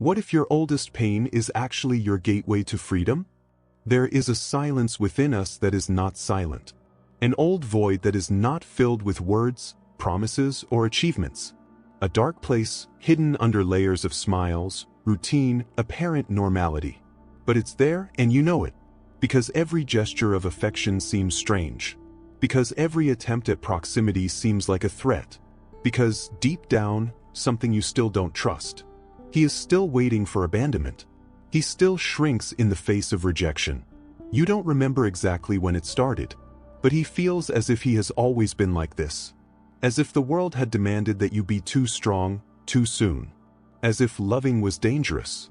What if your oldest pain is actually your gateway to freedom? There is a silence within us that is not silent. An old void that is not filled with words, promises, or achievements. A dark place hidden under layers of smiles, routine, apparent normality. But it's there and you know it. Because every gesture of affection seems strange. Because every attempt at proximity seems like a threat. Because, deep down, something you still don't trust. He is still waiting for abandonment. He still shrinks in the face of rejection. You don't remember exactly when it started, but he feels as if he has always been like this. As if the world had demanded that you be too strong, too soon. As if loving was dangerous.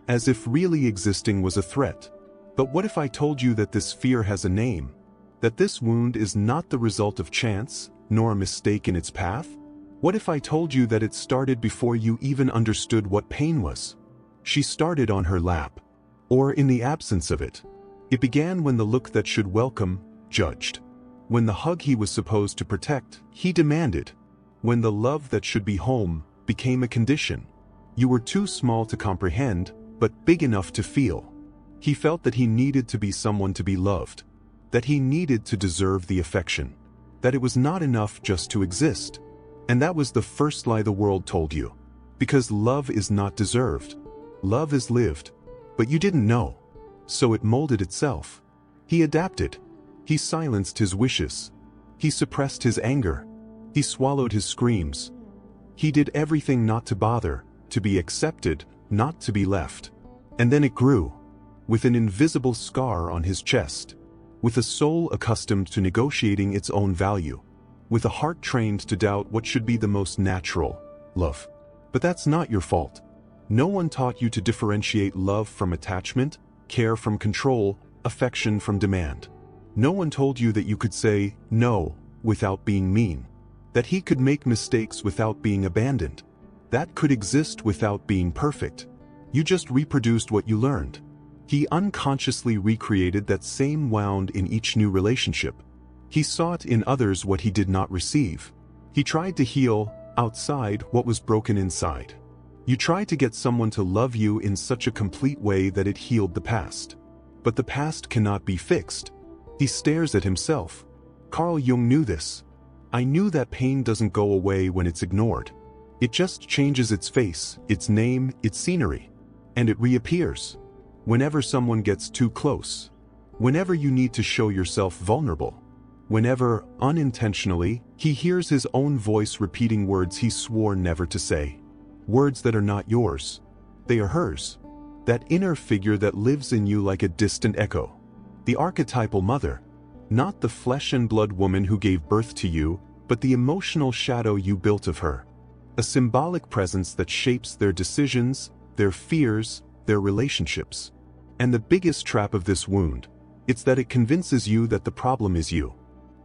As if really existing was a threat. But what if I told you that this fear has a name? That this wound is not the result of chance, nor a mistake in its path? What if I told you that it started before you even understood what pain was? She started on her lap. Or in the absence of it. It began when the look that should welcome, judged. When the hug he was supposed to protect, he demanded. When the love that should be home, became a condition. You were too small to comprehend, but big enough to feel. He felt that he needed to be someone to be loved. That he needed to deserve the affection. That it was not enough just to exist. And that was the first lie the world told you. Because love is not deserved. Love is lived. But you didn't know. So it molded itself. He adapted. He silenced his wishes. He suppressed his anger. He swallowed his screams. He did everything not to bother, to be accepted, not to be left. And then it grew. With an invisible scar on his chest. With a soul accustomed to negotiating its own value. With a heart trained to doubt what should be the most natural, love. But that's not your fault. No one taught you to differentiate love from attachment, care from control, affection from demand. No one told you that you could say no without being mean. That he could make mistakes without being abandoned. That could exist without being perfect. You just reproduced what you learned. He unconsciously recreated that same wound in each new relationship. He sought in others what he did not receive. He tried to heal, outside, what was broken inside. You tried to get someone to love you in such a complete way that it healed the past. But the past cannot be fixed. He stares at himself. Carl Jung knew this. I knew that pain doesn't go away when it's ignored. It just changes its face, its name, its scenery. And it reappears. Whenever someone gets too close. Whenever you need to show yourself vulnerable. Whenever, unintentionally, he hears his own voice repeating words he swore never to say. Words that are not yours. They are hers. That inner figure that lives in you like a distant echo. The archetypal mother. Not the flesh and blood woman who gave birth to you, but the emotional shadow you built of her. A symbolic presence that shapes their decisions, their fears, their relationships. And the biggest trap of this wound, it's that it convinces you that the problem is you.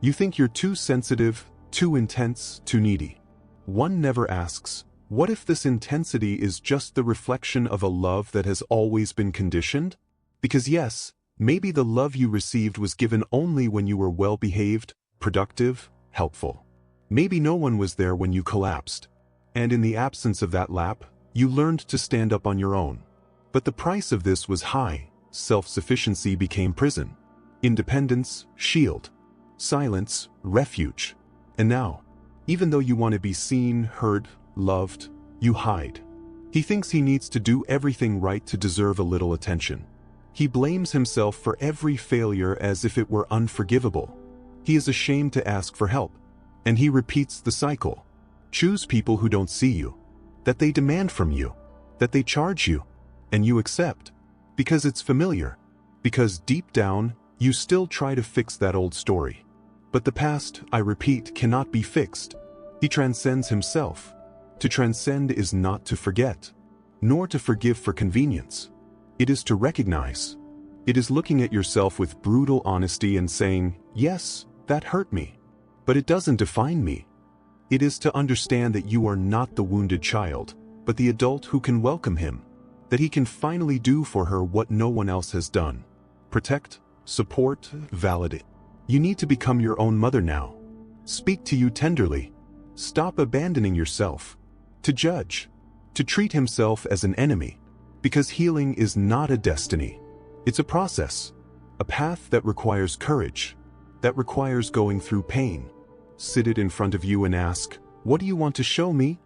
You think you're too sensitive, too intense, too needy. One never asks, what if this intensity is just the reflection of a love that has always been conditioned? Because yes, maybe the love you received was given only when you were well-behaved, productive, helpful. Maybe no one was there when you collapsed. And in the absence of that lap, you learned to stand up on your own. But the price of this was high. Self-sufficiency became prison. Independence, shield. Silence, refuge. And now, even though you want to be seen, heard, loved, you hide. He thinks he needs to do everything right to deserve a little attention. He blames himself for every failure as if it were unforgivable. He is ashamed to ask for help. And he repeats the cycle. Choose people who don't see you. That they demand from you. That they charge you. And you accept. Because it's familiar. Because deep down, you still try to fix that old story. But the past, I repeat, cannot be fixed. He transcends himself. To transcend is not to forget, nor to forgive for convenience. It is to recognize. It is looking at yourself with brutal honesty and saying, yes, that hurt me. But it doesn't define me. It is to understand that you are not the wounded child, but the adult who can welcome him. That he can finally do for her what no one else has done. Protect, support, validate. You need to become your own mother now. Speak to you tenderly. Stop abandoning yourself. To judge. To treat himself as an enemy. Because healing is not a destiny. It's a process. A path that requires courage. That requires going through pain. Sit it in front of you and ask, "What do you want to show me?"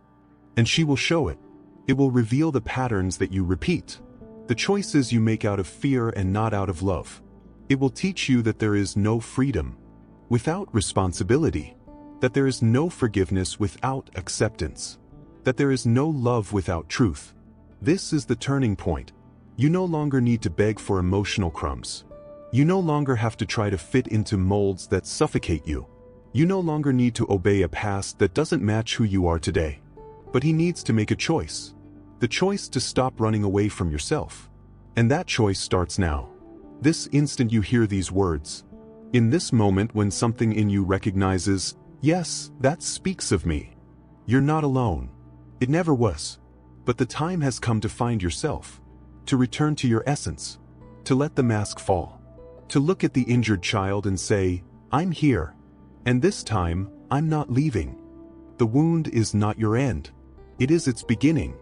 And she will show it. It will reveal the patterns that you repeat. The choices you make out of fear and not out of love. It will teach you that there is no freedom without responsibility. That there is no forgiveness without acceptance. That there is no love without truth. This is the turning point. You no longer need to beg for emotional crumbs. You no longer have to try to fit into molds that suffocate you. You no longer need to obey a past that doesn't match who you are today. But he needs to make a choice. The choice to stop running away from yourself. And that choice starts now. This instant you hear these words. In this moment when something in you recognizes, yes, that speaks of me. You're not alone. It never was. But the time has come to find yourself. To return to your essence. To let the mask fall. To look at the injured child and say, I'm here. And this time, I'm not leaving. The wound is not your end. It is its beginning.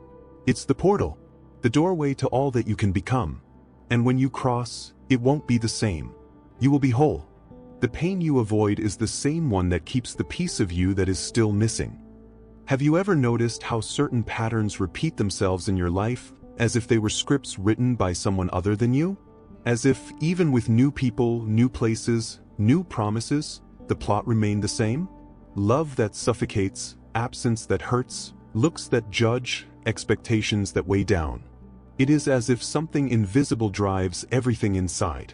It's the portal. The doorway to all that you can become. And when you cross, it won't be the same. You will be whole. The pain you avoid is the same one that keeps the piece of you that is still missing. Have you ever noticed how certain patterns repeat themselves in your life, as if they were scripts written by someone other than you? As if, even with new people, new places, new promises, the plot remained the same? Love that suffocates, absence that hurts, looks that judge, expectations that weigh down. It is as if something invisible drives everything inside.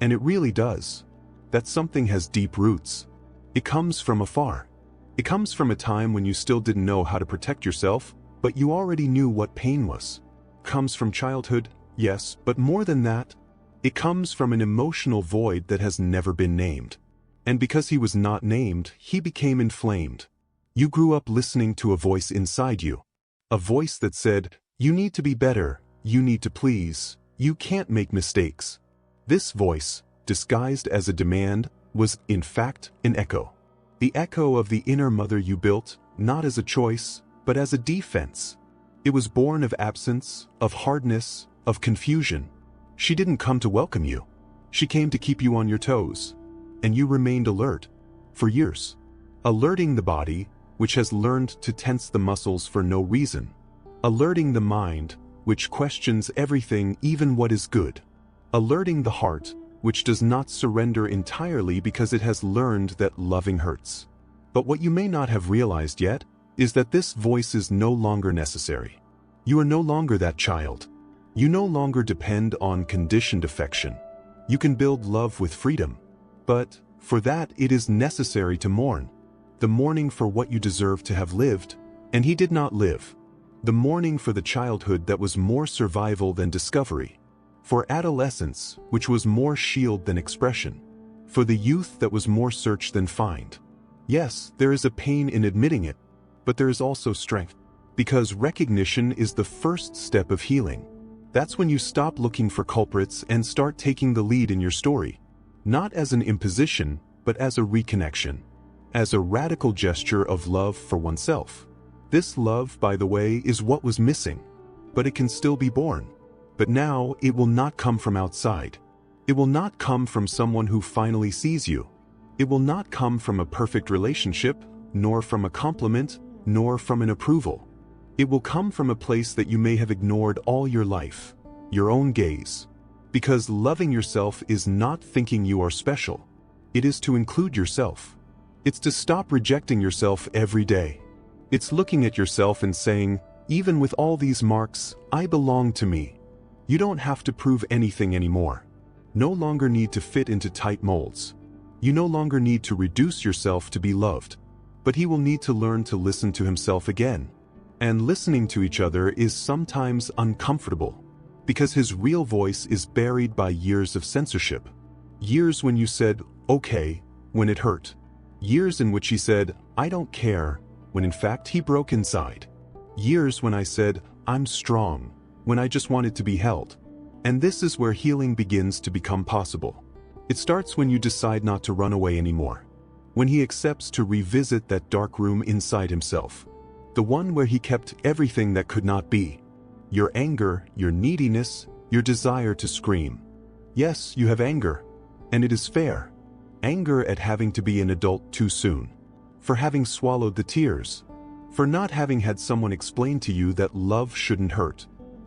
And it really does. That something has deep roots. It comes from afar. It comes from a time when you still didn't know how to protect yourself, but you already knew what pain was. Comes from childhood, yes, but more than that, it comes from an emotional void that has never been named. And because he was not named, he became inflamed. You grew up listening to a voice inside you. A voice that said, you need to be better, you need to please, you can't make mistakes. This voice, disguised as a demand, was, in fact, an echo. The echo of the inner mother you built, not as a choice, but as a defense. It was born of absence, of hardness, of confusion. She didn't come to welcome you. She came to keep you on your toes. And you remained alert. For years. Alerting the body, which has learned to tense the muscles for no reason. Alerting the mind, which questions everything, even what is good. Alerting the heart, which does not surrender entirely because it has learned that loving hurts. But what you may not have realized yet, is that this voice is no longer necessary. You are no longer that child. You no longer depend on conditioned affection. You can build love with freedom. But, for that it is necessary to mourn. The mourning for what you deserve to have lived, and he did not live. The mourning for the childhood that was more survival than discovery. For adolescence, which was more shield than expression. For the youth that was more search than find. Yes, there is a pain in admitting it, but there is also strength. Because recognition is the first step of healing. That's when you stop looking for culprits and start taking the lead in your story. Not as an imposition, but as a reconnection. As a radical gesture of love for oneself. This love, by the way, is what was missing. But it can still be born. But now, it will not come from outside. It will not come from someone who finally sees you. It will not come from a perfect relationship, nor from a compliment, nor from an approval. It will come from a place that you may have ignored all your life. Your own gaze. Because loving yourself is not thinking you are special. It is to include yourself. It's to stop rejecting yourself every day. It's looking at yourself and saying, even with all these marks, I belong to me. You don't have to prove anything anymore. No longer need to fit into tight molds. You no longer need to reduce yourself to be loved. But he will need to learn to listen to himself again. And listening to each other is sometimes uncomfortable. Because his real voice is buried by years of censorship. Years when you said, okay, when it hurt. Years in which he said, I don't care, when in fact he broke inside. Years when I said, I'm strong, when I just wanted to be held. And this is where healing begins to become possible. It starts when you decide not to run away anymore. When he accepts to revisit that dark room inside himself. The one where he kept everything that could not be. Your anger, your neediness, your desire to scream. Yes, you have anger. And it is fair. Anger at having to be an adult too soon. For having swallowed the tears. For not having had someone explain to you that love shouldn't hurt.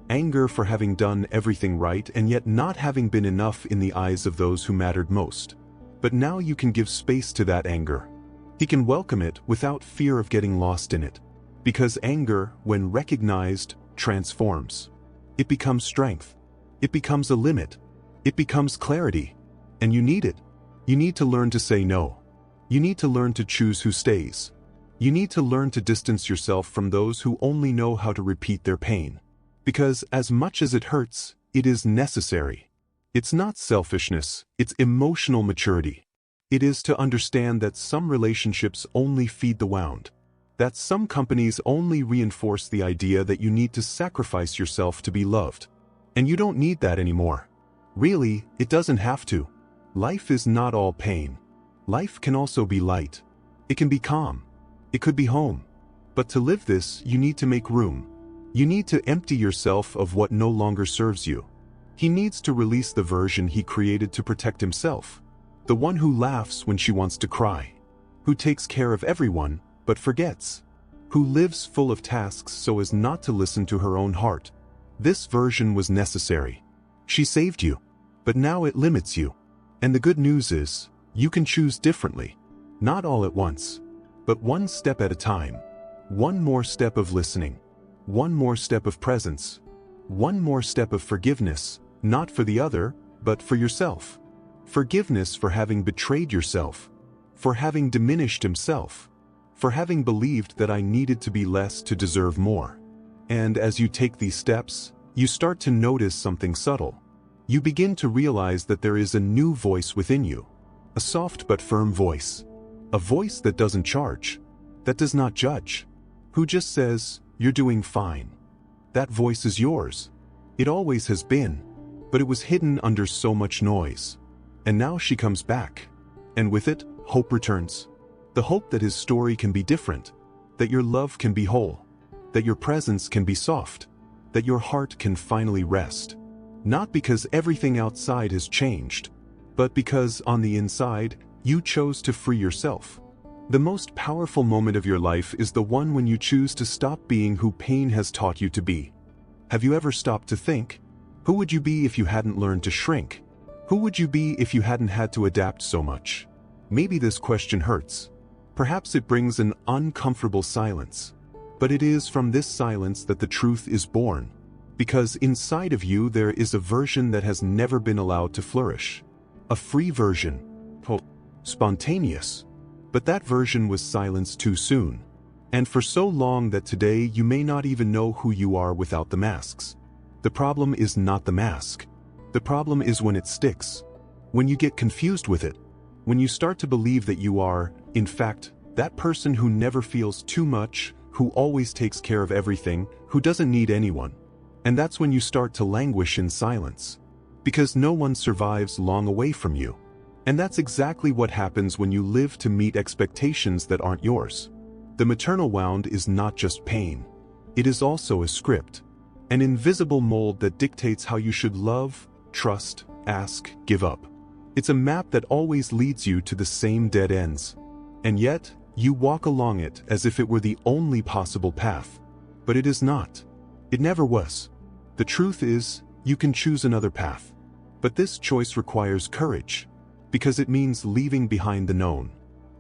Anger for having done everything right and yet not having been enough in the eyes of those who mattered most. But now you can give space to that anger. He can welcome it without fear of getting lost in it. Because anger, when recognized, transforms. It becomes strength. It becomes a limit. It becomes clarity. And you need it. You need to learn to say no. You need to learn to choose who stays. You need to learn to distance yourself from those who only know how to repeat their pain. Because as much as it hurts, it is necessary. It's not selfishness, it's emotional maturity. It is to understand that some relationships only feed the wound. That some companies only reinforce the idea that you need to sacrifice yourself to be loved. And you don't need that anymore. Really, it doesn't have to. Life is not all pain. Life can also be light. It can be calm. It could be home. But to live this, you need to make room. You need to empty yourself of what no longer serves you. He needs to release the version he created to protect himself. The one who laughs when she wants to cry. Who takes care of everyone, but forgets. Who lives full of tasks so as not to listen to her own heart. This version was necessary. She saved you. But now it limits you. And the good news is, you can choose differently. Not all at once. But one step at a time. One more step of listening. One more step of presence. One more step of forgiveness, not for the other, but for yourself. Forgiveness for having betrayed yourself. For having diminished himself. For having believed that I needed to be less to deserve more. And as you take these steps, you start to notice something subtle. You begin to realize that there is a new voice within you. A soft but firm voice. A voice that doesn't charge. That does not judge. Who just says, "You're doing fine." That voice is yours. It always has been. But it was hidden under so much noise. And now she comes back. And with it, hope returns. The hope that his story can be different. That your love can be whole. That your presence can be soft. That your heart can finally rest. Not because everything outside has changed, but because on the inside, you chose to free yourself. The most powerful moment of your life is the one when you choose to stop being who pain has taught you to be. Have you ever stopped to think? Who would you be if you hadn't learned to shrink? Who would you be if you hadn't had to adapt so much? Maybe this question hurts. Perhaps it brings an uncomfortable silence. But it is from this silence that the truth is born. Because inside of you there is a version that has never been allowed to flourish. A free version. Spontaneous. But that version was silenced too soon. And for so long that today you may not even know who you are without the masks. The problem is not the mask. The problem is when it sticks. When you get confused with it. When you start to believe that you are, in fact, that person who never feels too much, who always takes care of everything, who doesn't need anyone. And that's when you start to languish in silence. Because no one survives long away from you. And that's exactly what happens when you live to meet expectations that aren't yours. The maternal wound is not just pain. It is also a script. An invisible mold that dictates how you should love, trust, ask, give up. It's a map that always leads you to the same dead ends. And yet, you walk along it as if it were the only possible path. But it is not. It never was. The truth is, you can choose another path. But this choice requires courage. Because it means leaving behind the known.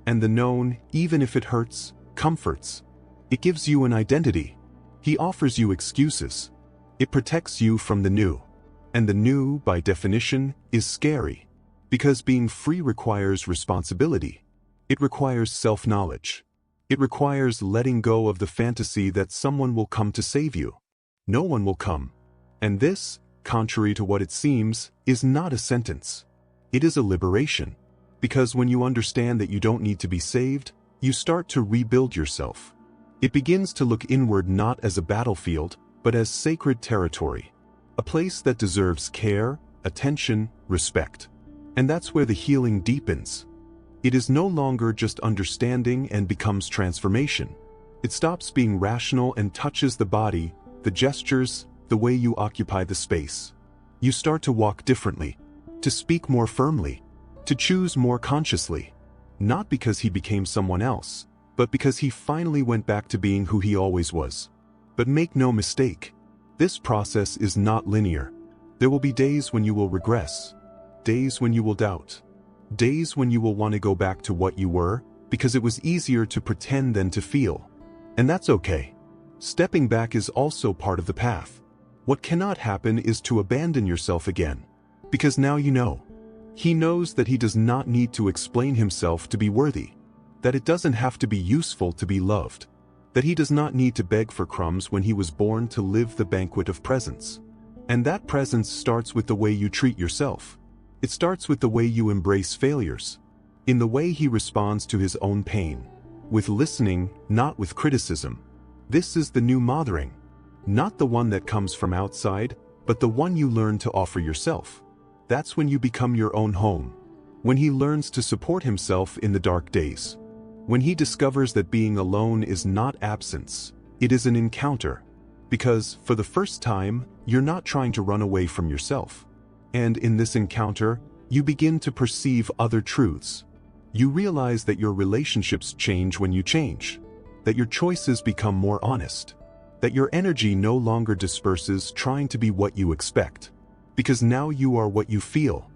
And the known, even if it hurts, comforts. It gives you an identity. He offers you excuses. It protects you from the new. And the new, by definition, is scary. Because being free requires responsibility. It requires self-knowledge. It requires letting go of the fantasy that someone will come to save you. No one will come. And this, contrary to what it seems, is not a sentence. It is a liberation. Because when you understand that you don't need to be saved, you start to rebuild yourself. It begins to look inward not as a battlefield, but as sacred territory. A place that deserves care, attention, respect. And that's where the healing deepens. It is no longer just understanding and becomes transformation. It stops being rational and touches the body, the gestures, the way you occupy the space. You start to walk differently, to speak more firmly, to choose more consciously. Not because he became someone else, but because he finally went back to being who he always was. But make no mistake, this process is not linear. There will be days when you will regress, days when you will doubt, days when you will want to go back to what you were, because it was easier to pretend than to feel. And that's okay. Stepping back is also part of the path. What cannot happen is to abandon yourself again. Because now you know. He knows that he does not need to explain himself to be worthy. That it doesn't have to be useful to be loved. That he does not need to beg for crumbs when he was born to live the banquet of presence. And that presence starts with the way you treat yourself. It starts with the way you embrace failures. In the way he responds to his own pain. With listening, not with criticism. This is the new mothering. Not the one that comes from outside, but the one you learn to offer yourself. That's when you become your own home. When he learns to support himself in the dark days. When he discovers that being alone is not absence, it is an encounter. Because, for the first time, you're not trying to run away from yourself. And in this encounter, you begin to perceive other truths. You realize that your relationships change when you change. That your choices become more honest. That your energy no longer disperses trying to be what you expect. Because now you are what you feel.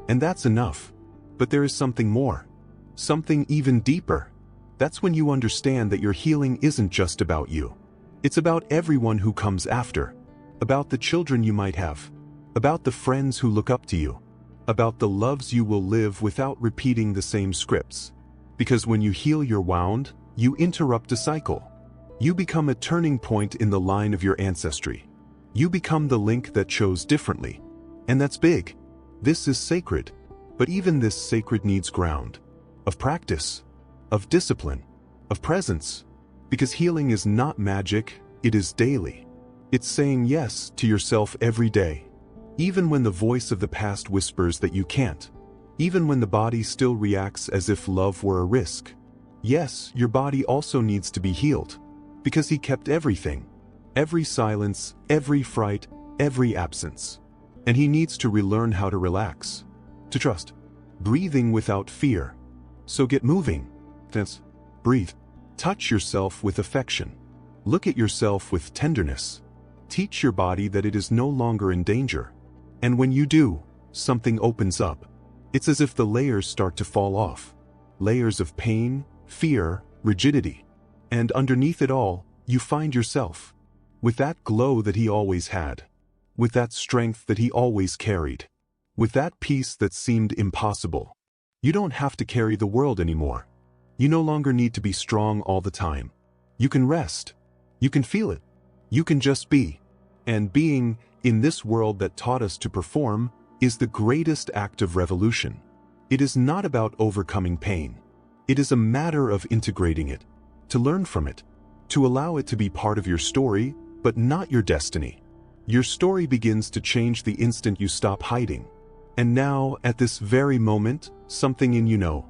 And that's enough. But there is something more. Something even deeper. That's when you understand that your healing isn't just about you. It's about everyone who comes after. About the children you might have. About the friends who look up to you. About the loves you will live without repeating the same scripts. Because when you heal your wound, you interrupt a cycle. You become a turning point in the line of your ancestry. You become the link that chose differently. And that's big. This is sacred. But even this sacred needs ground. Of practice. Of discipline. Of presence. Because healing is not magic, it is daily. It's saying yes to yourself every day. Even when the voice of the past whispers that you can't. Even when the body still reacts as if love were a risk. Yes, your body also needs to be healed. Because he kept everything. Every silence, every fright, every absence. And he needs to relearn how to relax. To trust. Breathing without fear. So get moving. Tense. Breathe. Touch yourself with affection. Look at yourself with tenderness. Teach your body that it is no longer in danger. And when you do, something opens up. It's as if the layers start to fall off. Layers of pain, fear, rigidity. And underneath it all, you find yourself. With that glow that he always had. With that strength that he always carried. With that peace that seemed impossible. You don't have to carry the world anymore. You no longer need to be strong all the time. You can rest. You can feel it. You can just be. And being, in this world that taught us to perform, is the greatest act of revolution. It is not about overcoming pain. It is a matter of integrating it. To learn from it. To allow it to be part of your story, but not your destiny. Your story begins to change the instant you stop hiding. And now, at this very moment, something in you know.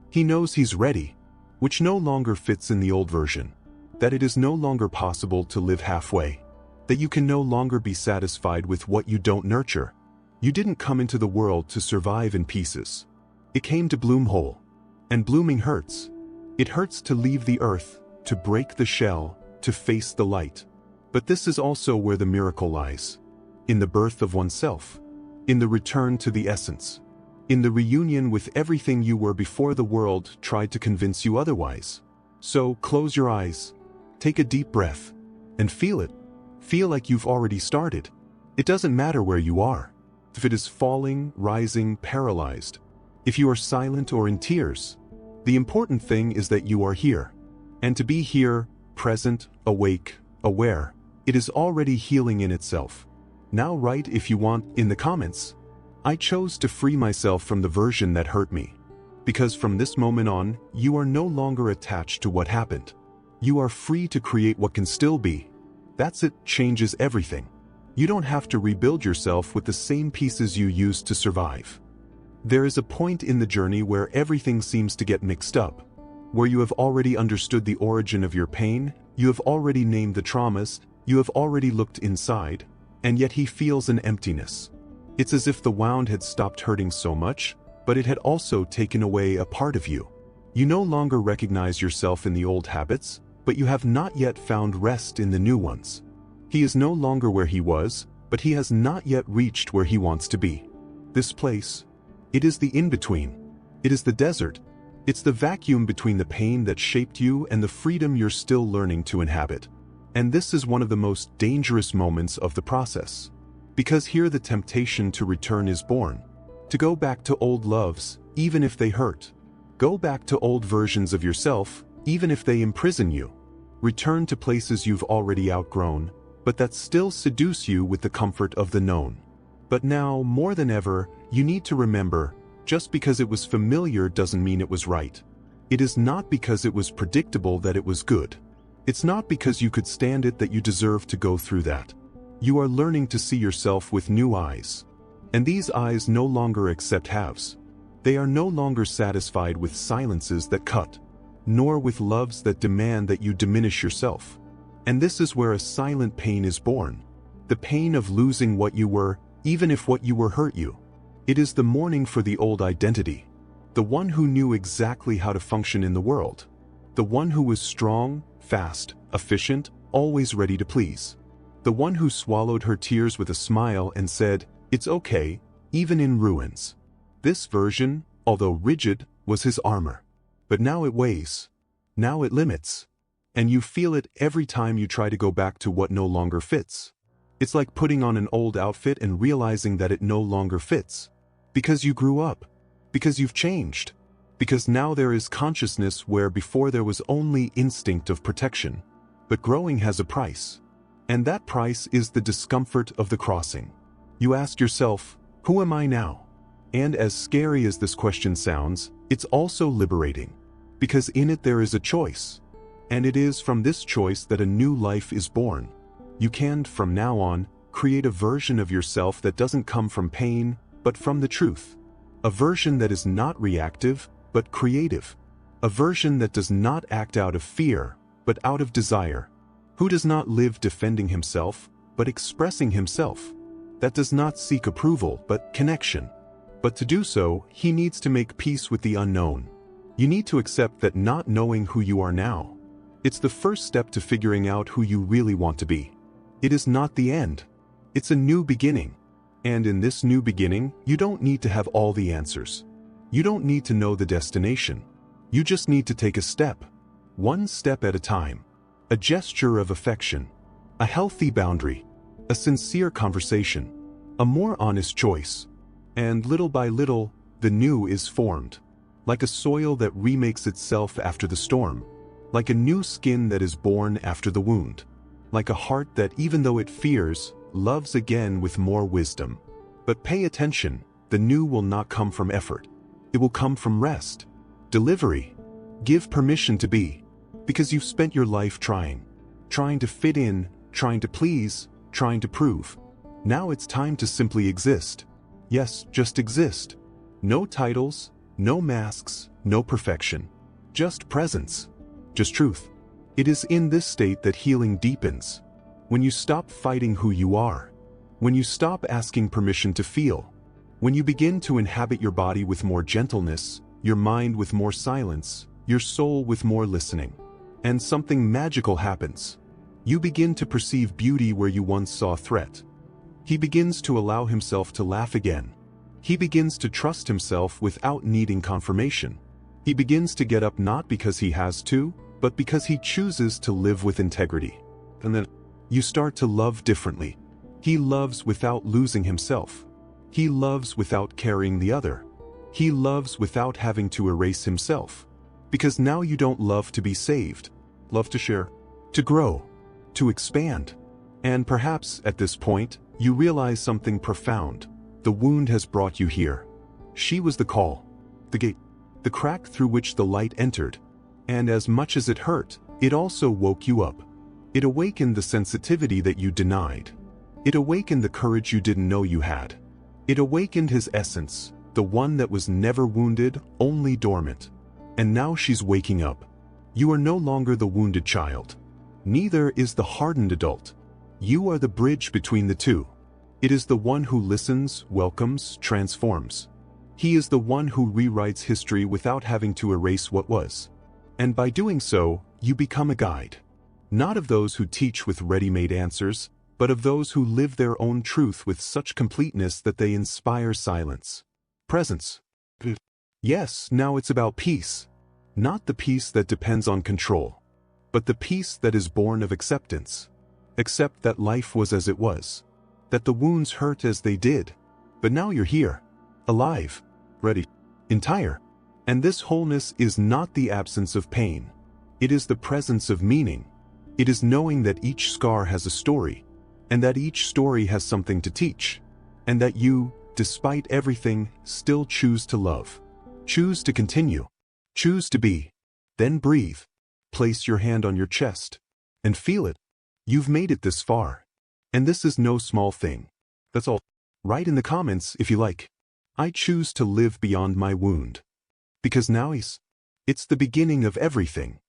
He knows he's ready. Which no longer fits in the old version. That it is no longer possible to live halfway. That you can no longer be satisfied with what you don't nurture. You didn't come into the world to survive in pieces. It came to bloom whole. And blooming hurts. It hurts to leave the earth, to break the shell, to face the light. But this is also where the miracle lies. In the birth of oneself. In the return to the essence. In the reunion with everything you were before the world tried to convince you otherwise. So, close your eyes. Take a deep breath. And feel it. Feel like you've already started. It doesn't matter where you are. If it is falling, rising, paralyzed. If you are silent or in tears. The important thing is that you are here. And to be here, present, awake, aware, it is already healing in itself. Now write if you want in the comments. I chose to free myself from the version that hurt me. Because from this moment on, you are no longer attached to what happened. You are free to create what can still be. That's it, changes everything. You don't have to rebuild yourself with the same pieces you used to survive. There is a point in the journey where everything seems to get mixed up. Where you have already understood the origin of your pain, you have already named the traumas, you have already looked inside, and yet he feels an emptiness. It's as if the wound had stopped hurting so much, but it had also taken away a part of you. You no longer recognize yourself in the old habits, but you have not yet found rest in the new ones. He is no longer where he was, but he has not yet reached where he wants to be. This place, it is the in-between. It is the desert. It's the vacuum between the pain that shaped you and the freedom you're still learning to inhabit. And this is one of the most dangerous moments of the process. Because here the temptation to return is born. To go back to old loves, even if they hurt. Go back to old versions of yourself, even if they imprison you. Return to places you've already outgrown, but that still seduce you with the comfort of the known. But now, more than ever, you need to remember, just because it was familiar doesn't mean it was right. It is not because it was predictable that it was good. It's not because you could stand it that you deserve to go through that. You are learning to see yourself with new eyes. And these eyes no longer accept halves. They are no longer satisfied with silences that cut, nor with loves that demand that you diminish yourself. And this is where a silent pain is born. The pain of losing what you were, even if what you were hurt you. It is the mourning for the old identity. The one who knew exactly how to function in the world. The one who was strong, fast, efficient, always ready to please. The one who swallowed her tears with a smile and said, "It's okay, even in ruins." This version, although rigid, was his armor. But now it weighs. Now it limits. And you feel it every time you try to go back to what no longer fits. It's like putting on an old outfit and realizing that it no longer fits. Because you grew up. Because you've changed. Because now there is consciousness where before there was only instinct of protection. But growing has a price. And that price is the discomfort of the crossing. You ask yourself, who am I now? And as scary as this question sounds, it's also liberating. Because in it there is a choice. And it is from this choice that a new life is born. You can, from now on, create a version of yourself that doesn't come from pain, but from the truth. A version that is not reactive, but creative. A version that does not act out of fear, but out of desire. Who does not live defending himself, but expressing himself. That does not seek approval, but connection. But to do so, he needs to make peace with the unknown. You need to accept that not knowing who you are now. It's the first step to figuring out who you really want to be. It is not the end. It's a new beginning. And in this new beginning, you don't need to have all the answers. You don't need to know the destination. You just need to take a step. One step at a time. A gesture of affection. A healthy boundary. A sincere conversation. A more honest choice. And little by little, the new is formed. Like a soil that remakes itself after the storm. Like a new skin that is born after the wound. Like a heart that, even though it fears, loves again with more wisdom. But pay attention, the new will not come from effort. It will come from rest. Delivery. Give permission to be. Because you've spent your life trying. Trying to fit in, trying to please, trying to prove. Now it's time to simply exist. Yes, just exist. No titles, no masks, no perfection. Just presence. Just truth. It is in this state that healing deepens. When you stop fighting who you are. When you stop asking permission to feel. When you begin to inhabit your body with more gentleness, your mind with more silence, your soul with more listening. And something magical happens. You begin to perceive beauty where you once saw threat. He begins to allow himself to laugh again. He begins to trust himself without needing confirmation. He begins to get up not because he has to, but because he chooses to live with integrity. And then you start to love differently. He loves without losing himself. He loves without carrying the other. He loves without having to erase himself. Because now you don't love to be saved. Love to share. To grow. To expand. And perhaps, at this point, you realize something profound. The wound has brought you here. She was the call. The gate. The crack through which the light entered. And as much as it hurt, it also woke you up. It awakened the sensitivity that you denied. It awakened the courage you didn't know you had. It awakened his essence, the one that was never wounded, only dormant. And now she's waking up. You are no longer the wounded child. Neither is the hardened adult. You are the bridge between the two. It is the one who listens, welcomes, transforms. He is the one who rewrites history without having to erase what was. And by doing so, you become a guide. Not of those who teach with ready-made answers, but of those who live their own truth with such completeness that they inspire silence. Presence. Yes, now it's about peace. Not the peace that depends on control, but the peace that is born of acceptance. Accept that life was as it was, that the wounds hurt as they did, but now you're here, alive, ready, entire. And this wholeness is not the absence of pain. It is the presence of meaning. It is knowing that each scar has a story, and that each story has something to teach, and that you, despite everything, still choose to love. Choose to continue. Choose to be. Then breathe. Place your hand on your chest, and feel it. You've made it this far. And this is no small thing. That's all. Write in the comments if you like. I choose to live beyond my wound. Because now it's the beginning of everything.